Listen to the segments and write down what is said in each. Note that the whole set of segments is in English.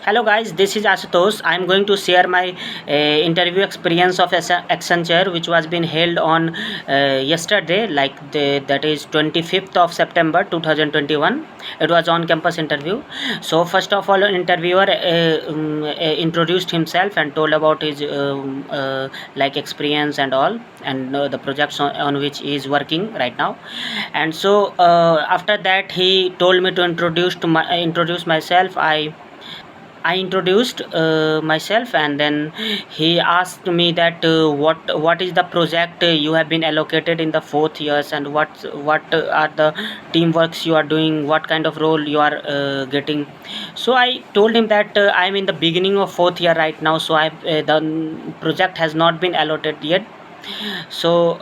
Hello guys, this is Ashutosh. I am going to share my interview experience of Accenture, which was been held on yesterday, that is 25th of September 2021. It was on campus interview. So first of all, interviewer introduced himself and told about his experience and all, and the projects on which he is working right now. And so after that, he told me to introduce myself. I introduced myself, and then he asked me that what is the project you have been allocated in the fourth years, and what are the teamworks you are doing, what kind of role you are getting. So I told him that I am in the beginning of fourth year right now, so the project has not been allotted yet. So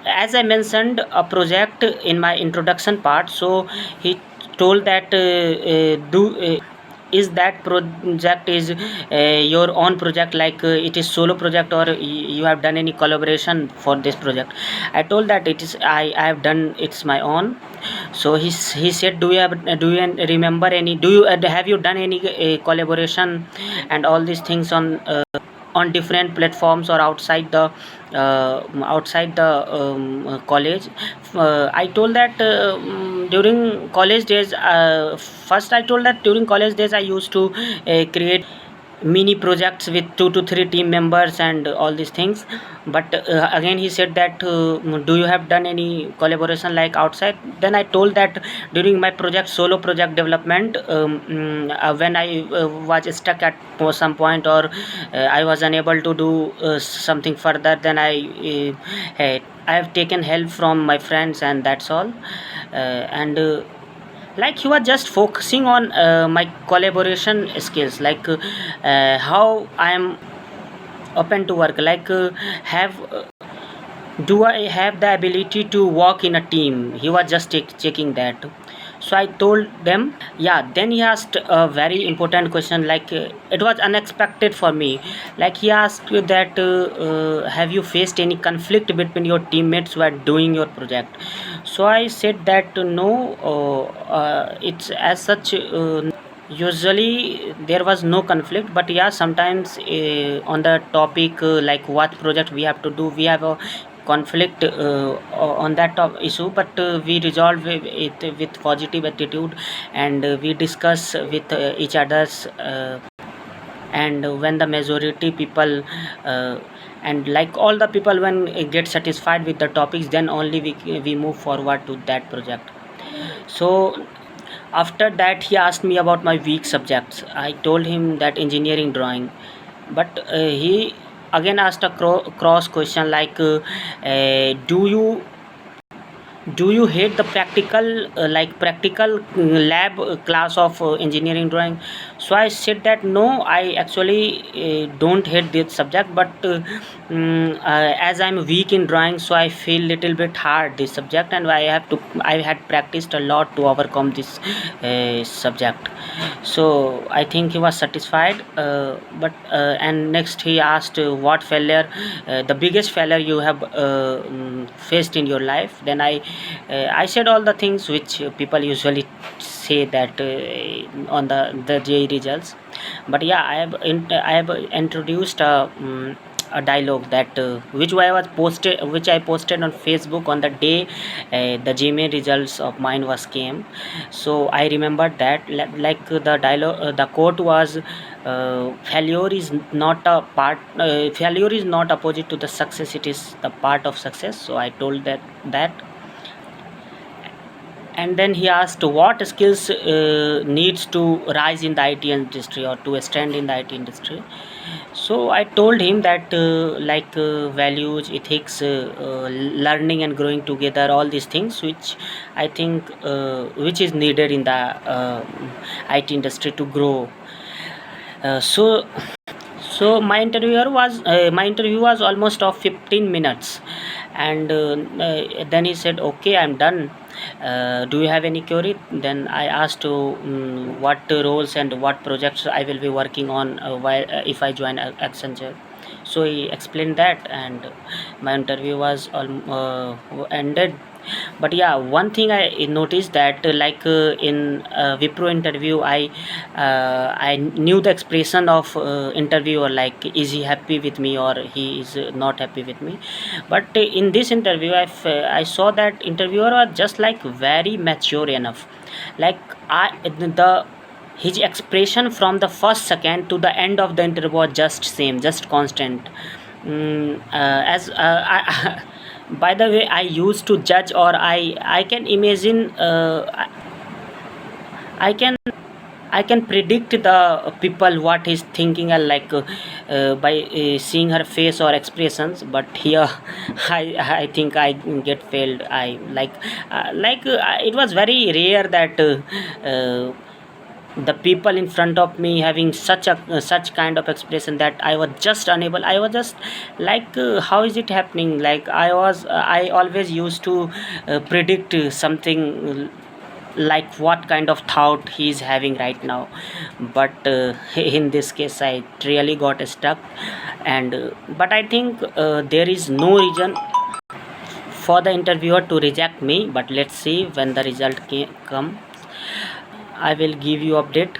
as I mentioned a project in my introduction part, so he told that do is that project is your own project, it is solo project, or you have done any collaboration for this project. I told that I have done, it's my own. So he said, do you remember any, do you have you done any collaboration and all these things on different platforms or outside the college. I told that during college days, first I told that during college days I used to create mini projects with 2 to 3 team members and all these things. But again he said that do you have done any collaboration like outside. Then I told that during my solo project development, when I was stuck at some point, or I was unable to do something further, then I have taken help from my friends, and that's all. And like he was just focusing on my collaboration skills, how I am open to work, have do I have the ability to work in a team. He was just checking that. So I told them, yeah. Then he asked a very important question, it was unexpected for me. Like he asked that have you faced any conflict between your teammates while doing your project. So I said that no, it's as such, usually there was no conflict, but yeah, sometimes on the topic, like what project we have to do, we have a conflict on that issue, but we resolve it with positive attitude, and we discuss with each others, and when the majority people, uh, and like all the people, when get satisfied with the topics, then only we move forward to that project. So after that, he asked me about my weak subjects. I told him that engineering drawing, but he again asked a cross question, do you hate the practical lab class of engineering drawing. So I said that no, I actually don't hate this subject, but as I'm weak in drawing, so I feel little bit hard this subject, and I had practiced a lot to overcome this subject. So I think he was satisfied. But and next he asked the biggest failure you have faced in your life. Then I said all the things which people usually say that on the JEE results. But yeah, I have introduced a dialogue that which I posted on Facebook on the day the GMA results of mine was came. So I remembered that, the dialogue, the quote was, failure is not opposite to the success, it is the part of success. So I told that. And then he asked what skills needs to rise in the IT industry, or to stand in the IT industry. So I told him that values, ethics, learning and growing together, all these things which I think which is needed in the IT industry to grow. So my interview was almost of 15 minutes, and then he said, okay, I'm done. Do you have any query? Then I asked what roles and what projects I will be working on if I join Accenture. So he explained that, and my interview was ended. But yeah, one thing I noticed that in Wipro interview, I knew the expression of interviewer, like is he happy with me or he is not happy with me. But in this interview, I saw that interviewer was just like very mature enough. Like I the his expression from the first second to the end of the interview was just same, just constant. As by the way, I used to judge, or I can imagine, I can I can predict the people what he's thinking, by seeing her face or expressions. But here, I think I get failed. I it was very rare that the people in front of me having such kind of expression that I was just unable. I was just how is it happening? Like I always used to predict something, like what kind of thought he is having right now. But in this case I really got stuck. And but I think there is no reason for the interviewer to reject me. But let's see when the result come. I will give you update.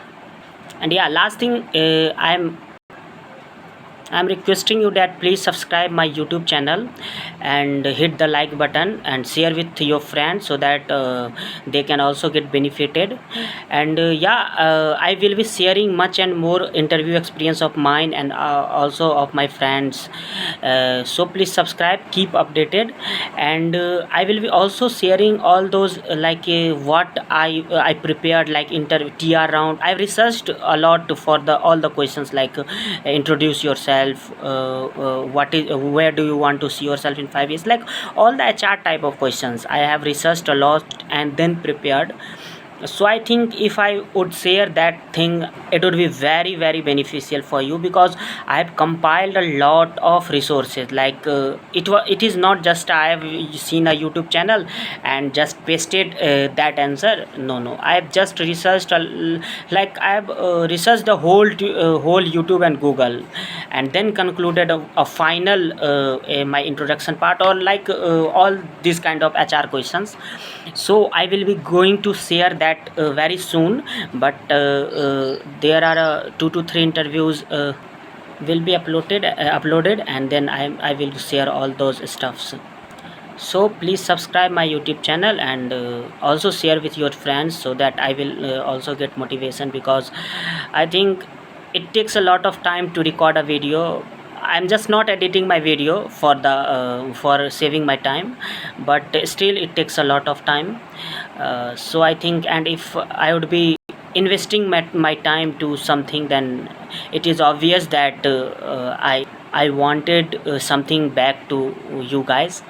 And yeah, last thing, I'm requesting you that please subscribe my YouTube channel and hit the like button and share with your friends, so that they can also get benefited. And I will be sharing much and more interview experience of mine, and also of my friends. So please subscribe, keep updated. And I will be also sharing all those what I prepared, like TR round. I researched a lot for the all the questions, introduce yourself, what is where do you want to see yourself in 5 years, like all the HR type of questions. I have researched a lot and then prepared. So I think if I would share that thing, it would be very very beneficial for you, because I have compiled a lot of resources. It is not just I have seen a YouTube channel and just pasted that answer. No, I have just researched I have researched the whole YouTube and Google, and then concluded a final my introduction part, or all these kind of HR questions. So I will be going to share that very soon. But there are 2 to 3 interviews will be uploaded, and then I will share all those stuffs. So please subscribe my YouTube channel, and also share with your friends, so that I will also get motivation, because I think it takes a lot of time to record a video. I'm just not editing my video for saving my time, but still it takes a lot of time. So I think, and if I would be investing my time to something, then it is obvious that I wanted something back to you guys.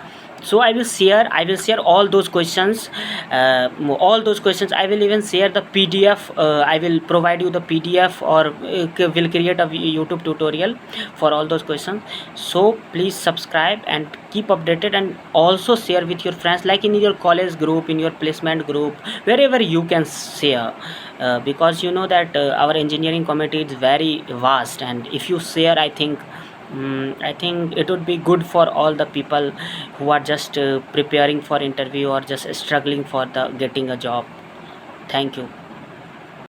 So I will share all those questions, I will even share the PDF. I will provide you the PDF, or will create a YouTube tutorial for all those questions. So please subscribe and keep updated, and also share with your friends, like in your college group, in your placement group, wherever you can share. Because you know that our engineering community is very vast, and if you share, I think it would be good for all the people who are just preparing for interview, or just struggling for the getting a job. Thank you.